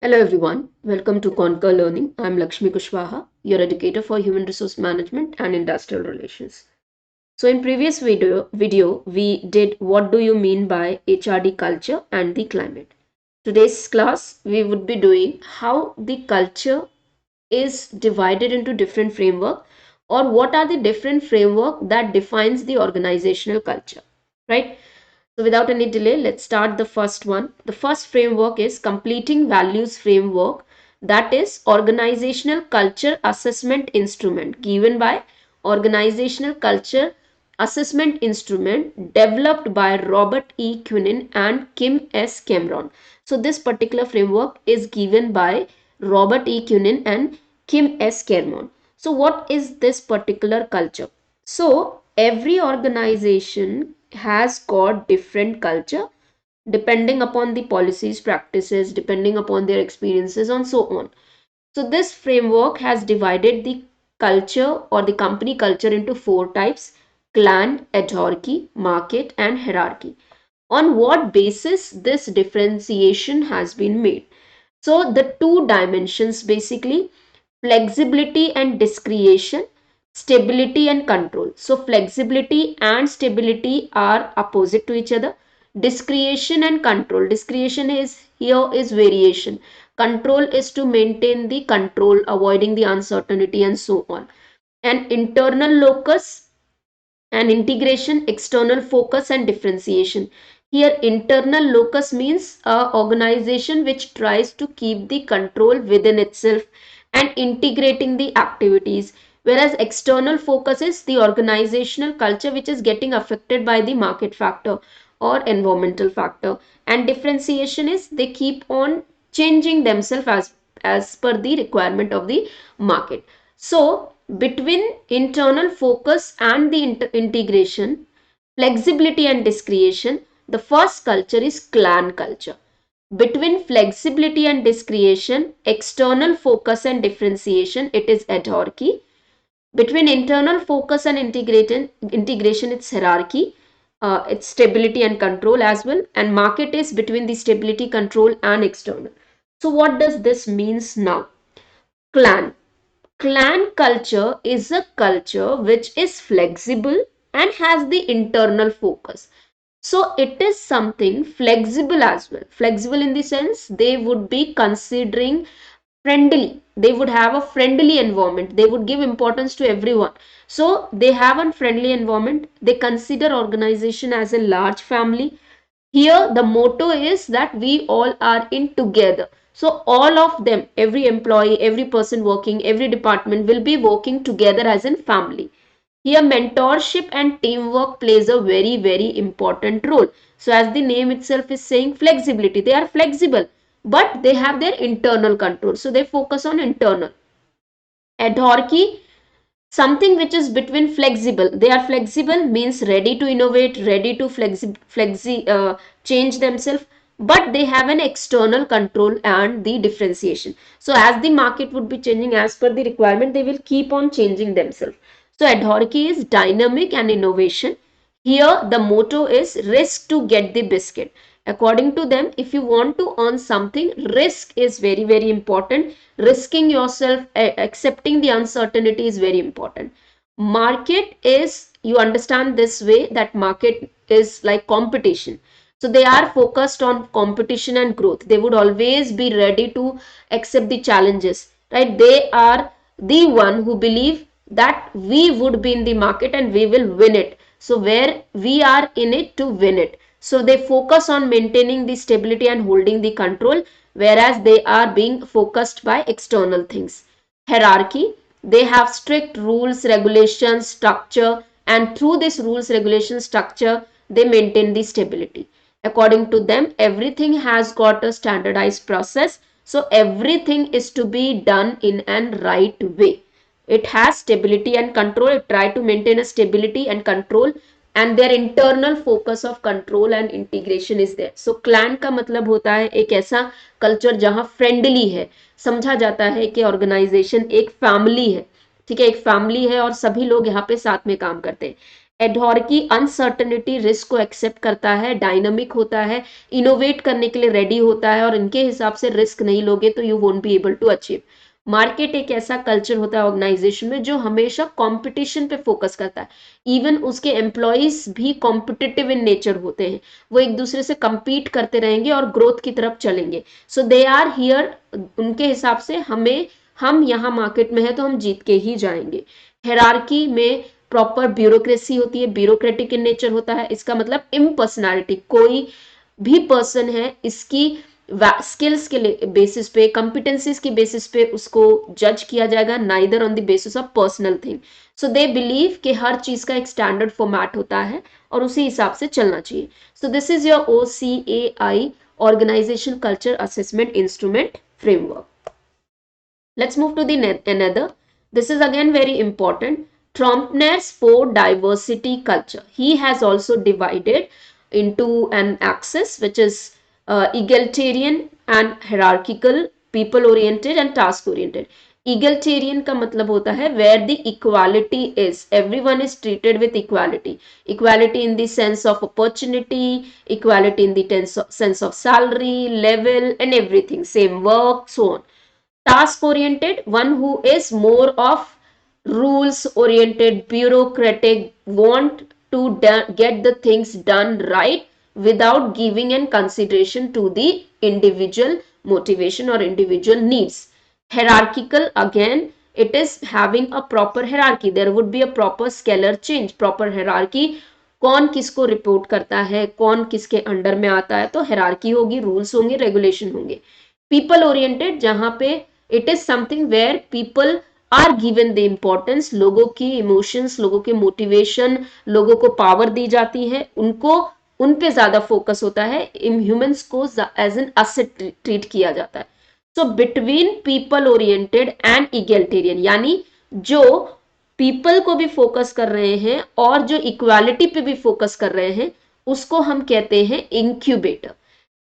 Hello everyone, welcome to Conquer Learning. I'm Lakshmi Kushwaha, your educator for Human Resource Management and Industrial Relations. So in previous video we did what do you mean by HRD culture and the climate. Today's class we would be doing how the culture is divided into different framework or what are the different framework that defines the organizational culture, right? So without any delay, let's start the first one. The first framework is completing values framework, that is organizational culture assessment instrument given by organizational culture assessment instrument developed by Robert E. Quinin and Kim S. Cameron. So this particular framework is given by Robert E. Quinin and Kim S. Cameron. So what is this particular culture? So every organization has got different culture depending upon the policies, practices, depending upon their experiences and so on. So this framework has divided the culture or the company culture into four types: clan, hierarchy, market and hierarchy. On what basis this differentiation has been made? So the two dimensions basically: flexibility and discretion, stability and control. So flexibility and stability are opposite to each other. Discretion and control. Discretion is here is variation. Control is to maintain the control, avoiding the uncertainty and so on. And internal locus and integration, external focus and differentiation. Here internal locus means a organization which tries to keep the control within itself and integrating the activities, whereas external focus is the organizational culture which is getting affected by the market factor or environmental factor, and differentiation is they keep on changing themselves as per the requirement of the market. So between internal focus and the integration, flexibility and discretion, the first culture is clan culture. Between flexibility and discretion, external focus and differentiation, it is hierarchy. Between internal focus and integration, it's hierarchy. It's stability and control as well. And market is between the stability, control and external. So what does this means now? Clan. Clan culture is a culture which is flexible and has the internal focus. So it is something flexible as well. Flexible in the sense they would be considering friendly. They would have a friendly environment. They would give importance to everyone. So they have a friendly environment. They consider organization as a large family. Here the motto is that we all are in together. So all of them, every employee, every person working, every department will be working together as a family. Here mentorship and teamwork plays a very important role. So as the name itself is saying, flexibility, they are flexible but they have their internal control. So they focus on internal. Hierarchy, something which is between flexible. They are flexible means ready to innovate, ready to change themselves, but they have an external control and the differentiation. So as the market would be changing as per the requirement, they will keep on changing themselves. So hierarchy is dynamic and innovation. Here the motto is risk to get the biscuit. According to them, if you want to earn something, risk is very important. Risking yourself, accepting the uncertainty is very important. Market is, you understand this way, that market is like competition. So they are focused on competition and growth. They would always be ready to accept the challenges, right? They are the one who believe that we would be in the market and we will win it. So where we are in it to win it. So they focus on maintaining the stability and holding the control, whereas they are being focused by external things. Hierarchy, they have strict rules, regulations, structure, and through this rules, regulation, structure, they maintain the stability. According to them, everything has got a standardized process. So everything is to be done in an right way. It has stability and control. It try to maintain a stability and control, and their internal focus of control and integration is there. So clan का मतलब होता है एक ऐसा culture जहां friendly है, समझा जाता है कि ऑर्गेनाइजेशन एक फैमिली है, ठीक है, एक फैमिली है और सभी लोग यहाँ पे साथ में काम करते हैं. एडहॉर्की अनसर्टनिटी, रिस्क को एक्सेप्ट करता है, डायनामिक होता है, इनोवेट करने के लिए रेडी होता है, और इनके हिसाब से रिस्क नहीं लोगे तो you won't be able to achieve. Market एक ऐसा कल्चर होता है ऑर्गेनाइजेशन में जो हमेशा कंपटीशन पे फोकस करता है। इवन उसके एम्प्लॉयज भी कॉम्पिटिटिव इन नेचर होते हैं, वो एक दूसरे से compete करते रहेंगे और ग्रोथ की तरफ चलेंगे। सो दे आर हियर, उनके हिसाब से हम यहाँ मार्केट में है तो हम जीत के ही जाएंगे। हेरारकी में प्रॉपर ब्यूरोक्रेसी होती है, ब्यूरोक्रेटिक इन नेचर होता है। इसका मतलब इम्पर्सनैलिटी, कोई भी पर्सन है इसकी स्किल्स के बेसिस पे, कॉम्पिटेंसीज की बेसिस पे उसको जज किया जाएगा, neither on the basis of personal thing. So they believe कि हर चीज का एक स्टैंडर्ड फॉर्मेट होता है और उसी हिसाब से चलना चाहिए। So this is your OCAI, organisation culture assessment instrument framework. Let's move to the another. This is again very important. Trompenaars for diversity culture. He has also divided into an axis which is egalitarian and hierarchical, people oriented and task oriented. Egalitarian का मतलब होता है where the equality is, everyone is treated with equality. Equality in the sense of opportunity, equality in the sense of salary, level and everything, same work, so on. Task oriented, one who is more of rules oriented, bureaucratic, want to get the things done right without giving in consideration to the individual motivation or individual needs. Hierarchical, again it is having a proper hierarchy, there would be a proper scalar change, proper hierarchy, कौन किसको report करता है, कौन किसके under में आता है, तो हायरार्की होगी, रूल्स होंगे, रेगुलेशन होंगे। पीपल ओरिएंटेड, जहां पे it is something where people are given the importance, लोगों की इमोशंस, लोगों के मोटिवेशन, लोगों को पावर दी जाती है, उनको उन पे ज्यादा फोकस होता है, ह्यूमंस को एज एन असेट ट्रीट किया जाता है। So between people oriented and egalitarian, यानी जो पीपल को भी फोकस कर रहे हैं और जो इक्वालिटी पे भी फोकस कर रहे हैं, उसको हम कहते हैं इंक्यूबेटर।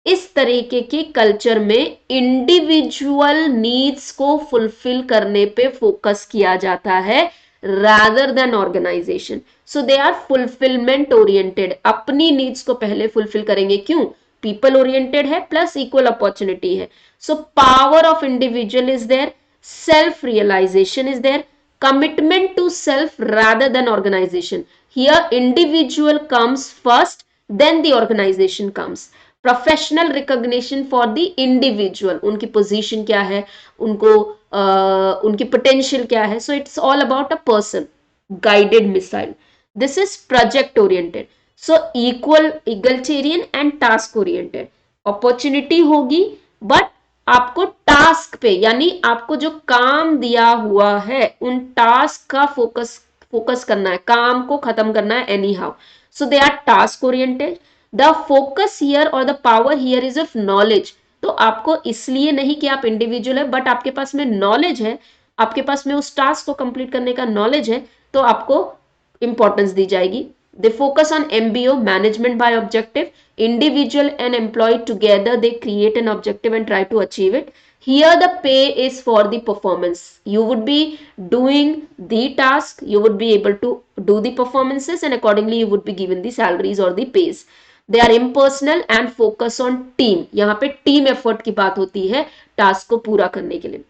इस तरीके के कल्चर में इंडिविजुअल नीड्स को फुलफिल करने पे फोकस किया जाता है rather than organization. So they are fulfillment oriented, अपनी नीड्स को पहले फुलफिल करेंगे। क्यों? पीपल ओरिएंटेड है प्लस इक्वल अपॉर्चुनिटी है। So power of individual is there, self realisation is there, commitment to self rather than organization. Here individual comes first, then the organization comes. Professional recognition for the individual, उनकी position क्या है, उनको उनकी potential क्या है। So it's all about a person, guided missile. This is project oriented. So equal, egalitarian and task oriented. Opportunity होगी but आपको task पे, यानी आपको जो काम दिया हुआ है उन टास्क का फोकस करना है, काम को खत्म करना है anyhow. So they are task oriented. The focus here और the power here is of knowledge. तो आपको इसलिए नहीं कि आप इंडिविजुअल है, बट आपके पास में नॉलेज है, आपके पास में उस टास्क को कंप्लीट करने का नॉलेज है, तो आपको इंपॉर्टेंस दी जाएगी। They focus on MBO, management by objective. Individual and employee together, they create an objective and try to achieve it. Here the pay is for the performance. You would be doing the task, you would be able to do the performances, and accordingly you would be given the salaries or the pays. They are impersonal and focus on team. यहाँ पे team effort की बात होती है task को पूरा करने के लिए।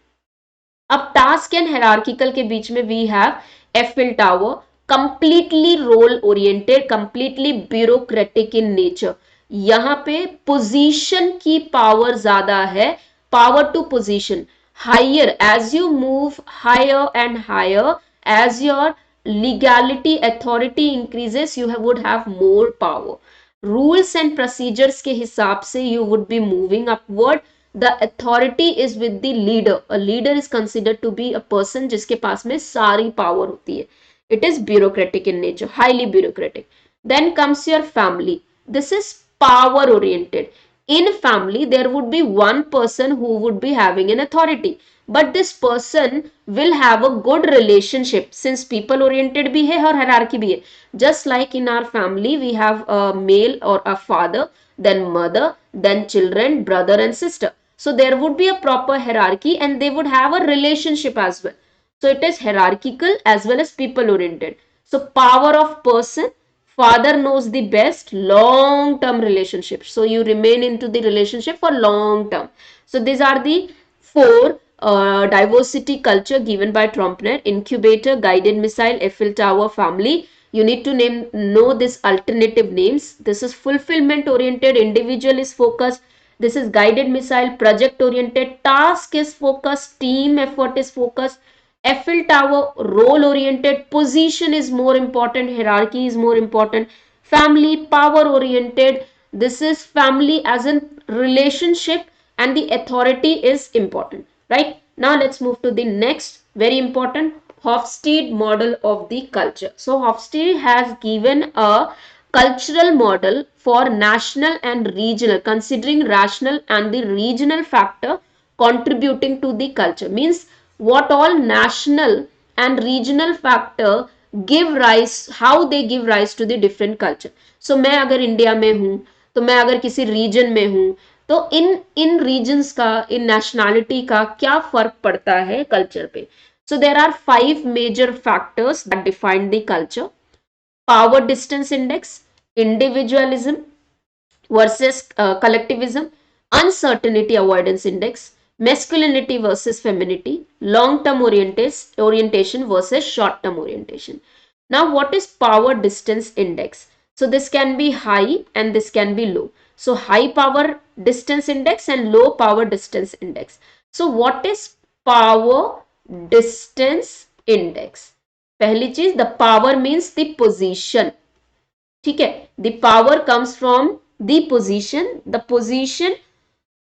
अब टास्क एंड हायरार्किकल के बीच में we have Eiffel tower, completely role oriented, completely bureaucratic in nature. यहाँ पे पोजीशन की पावर ज्यादा है, power to position higher, as you move higher and higher, as your legality authority increases, you would have more power. Rules and procedures के हिसाब से you would be moving upward. The authority is with the leader. A leader is considered to be a person जिसके पास में सारी power होती है। It is bureaucratic in nature, highly bureaucratic. Then comes your family. This is power oriented. In family, there would be one person who would be having an authority, but this person will have a good relationship, since people oriented भी है और hierarchy भी है। Just like in our family, we have a male or a father, then mother, then children, brother and sister. So there would be a proper hierarchy and they would have a relationship as well. So it is hierarchical as well as people oriented. So power of person, father knows the best, long term relationship. So you remain into the relationship for long term. So these are the four diversity culture given by Trompner: incubator, guided missile, Eiffel Tower, family. You need to know this alternative names. This is fulfillment oriented, individual is focused. This is guided missile, project oriented, task is focused, team effort is focused. Eiffel Tower, role oriented, position is more important, hierarchy is more important. Family, power oriented. This is family as in relationship, and the authority is important, right? Now let's move to the next very important Hofstede model of the culture. So Hofstede has given a cultural model for national and regional, considering rational and the regional factor contributing to the culture. Means what all national and regional factor give rise, how they give rise to the different culture. So मैं अगर India में हूँ, तो मैं अगर किसी reason में हूँ, तो इन इन रीजन्स का, इन नेशनैलिटी का क्या फर्क पड़ता है कल्चर पे. So there are 5 major factors that define the culture: power distance index, individualism versus collectivism, uncertainty avoidance index, masculinity versus femininity, long term orientation versus short term orientation. Now, what is power distance index? So, this can be high and this can be low. So, high power distance index and low power distance index. So, what is power distance index? पहली चीज, the power means the position. ठीक है, the power comes from the position,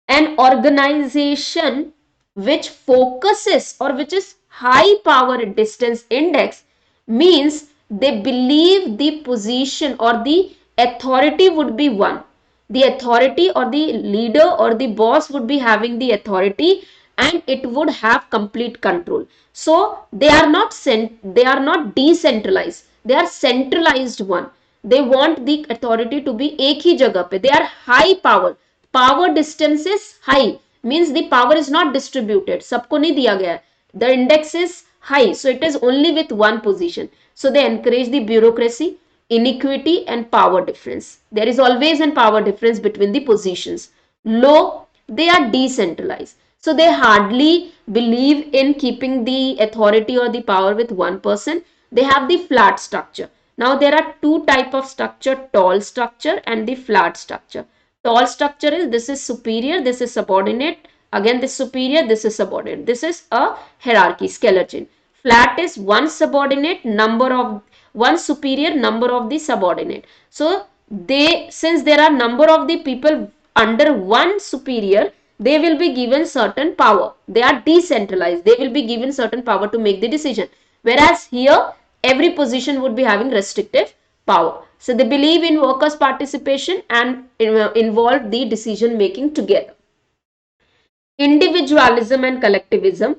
an organization which focuses or which is high power distance index means they believe the position or the authority would be one. The authority or the leader or the boss would be having the authority and it would have complete control. So they are not decentralized, they are centralized one. They want the authority to be एक ही जगह पे. They are high power. Power distance is high means the power is not distributed. सबको नहीं दिया गया. The index is high, so it is only with one position. So they encourage the bureaucracy, inequity and power difference. There is always a power difference between the positions. Low, they are decentralized. So they hardly believe in keeping the authority or the power with one person. They have the flat structure. Now there are two type of structure: tall structure and the flat structure. Tall structure is, this is superior, this is subordinate, again this superior, this is subordinate. This is a hierarchy, skeleton. Flat is one subordinate, one superior, number of the subordinate. So they, since there are number of the people under one superior, they will be given certain power. They are decentralized. They will be given certain power to make the decision. Whereas here, every position would be having restrictive power. So they believe in workers' participation and involve the decision making together. Individualism and collectivism,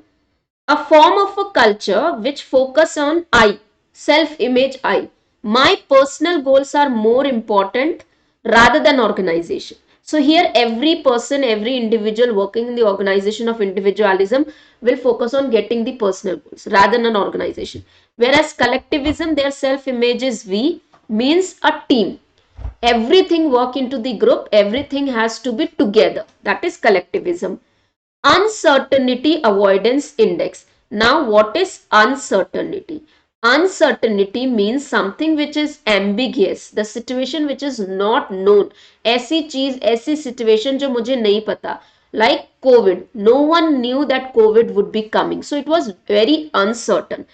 a form of a culture which focus on I, self-image I. My personal goals are more important rather than organization. So here every person, every individual working in the organization of individualism will focus on getting the personal goals rather than an organization. Whereas collectivism, their self-image is we, means a team. Everything work into the group, everything has to be together. That is collectivism. Uncertainty avoidance index. Now what is uncertainty? Uncertainty means something which is ambiguous, the situation which is not known. ऐसी चीज, ऐसी situation जो मुझे नहीं पता. Like COVID, no one knew that COVID would be coming, so it was very uncertain.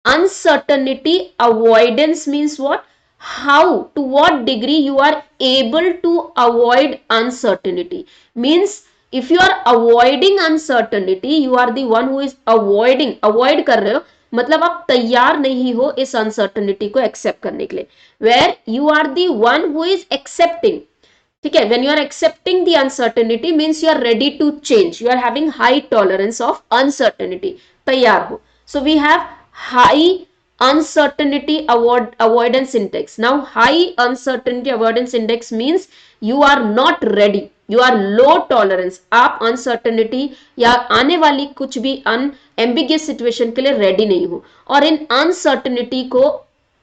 Uncertainty avoidance means what? How, to what degree you are able to avoid uncertainty. Means if you are avoiding uncertainty, you are the one who is avoiding. Avoid कर रहे हो मतलब आप तैयार नहीं हो इस uncertainty को accept करने के लिए. Where you are the one who is accepting. ठीक है, when you are accepting the uncertainty means you are ready to change. You are having high tolerance of uncertainty. तैयार हो. So we have high uncertainty avoidance index. Now high uncertainty avoidance index means you are not ready, you are low tolerance. आप uncertainty या आने वाली कुछ भी ambiguous situation के लिए ready नहीं हो और इन uncertainty को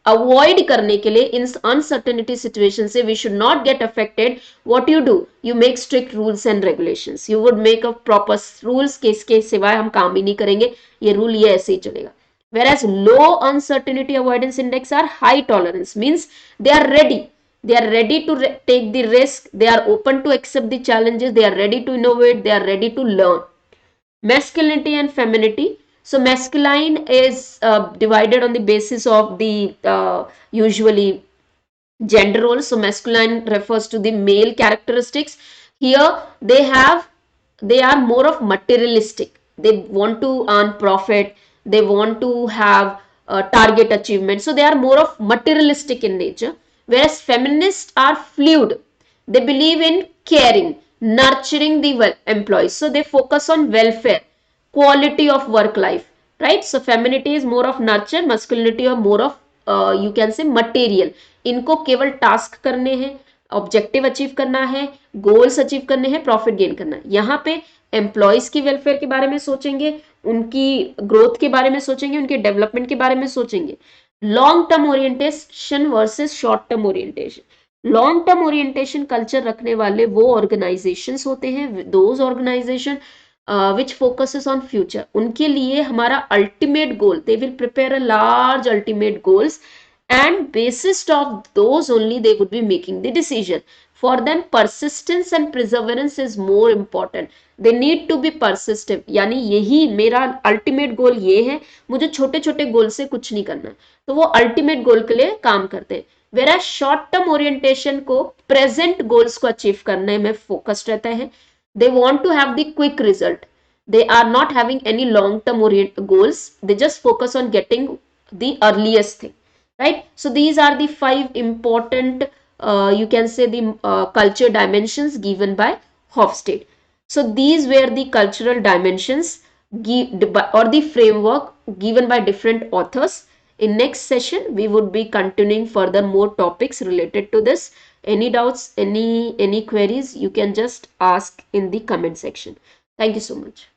अवॉइड करने के लिए इन अनसर्टेनिटी सिचुएशन से we should not get affected, what you do, you make strict rules and regulations, you would make a proper rules के इसके सिवाय हम काम ही नहीं करेंगे, ये रूल ये ऐसे ही चलेगा. Whereas low uncertainty avoidance index are high tolerance, means they are ready to take the risk, they are open to accept the challenges, they are ready to innovate, they are ready to learn. Masculinity and femininity. So masculine is divided on the basis of the usually gender roles. So masculine refers to the male characteristics. Here they are more of materialistic. They want to earn profit. They want to have target achievement. So they are more of materialistic in nature. Whereas feminists are fluid. They believe in caring, nurturing the employees. So they focus on welfare, quality of work life, right? So femininity is more of nurture, masculinity or more of you can say material. इनको केवल task करने हैं, objective achieve करना है, goals achieve करने हैं, profit gain करना है. यहाँ पे एम्प्लॉयज की वेलफेयर के बारे में सोचेंगे, उनकी ग्रोथ के बारे में सोचेंगे, उनके डेवलपमेंट के बारे में सोचेंगे. Long term orientation versus short term orientation. Long term orientation culture रखने वाले वो ऑर्गेनाइजेशंस होते हैं, those organisation which focuses on future. उनके लिए हमारा ultimate goal, they will prepare a large ultimate goals and basis of those only they would be making the decision. For them persistence and perseverance is more important. They need to be persistent. यानी यही मेरा ultimate goal ये है, मुझे छोटे छोटे गोल से कुछ नहीं करना, तो वो ultimate goal के लिए काम करते हैं. Whereas short term orientation को present goals को achieve करने में focused रहता है. They want to have the quick result. They are not having any long term goals. They just focus on getting the earliest thing, right? So these are the 5 important you can say the culture dimensions given by Hofstede. So these were the cultural dimensions or the framework given by different authors. In next session we would be continuing further more topics related to this. Any doubts, any queries, you can just ask in the comment section. Thank you so much.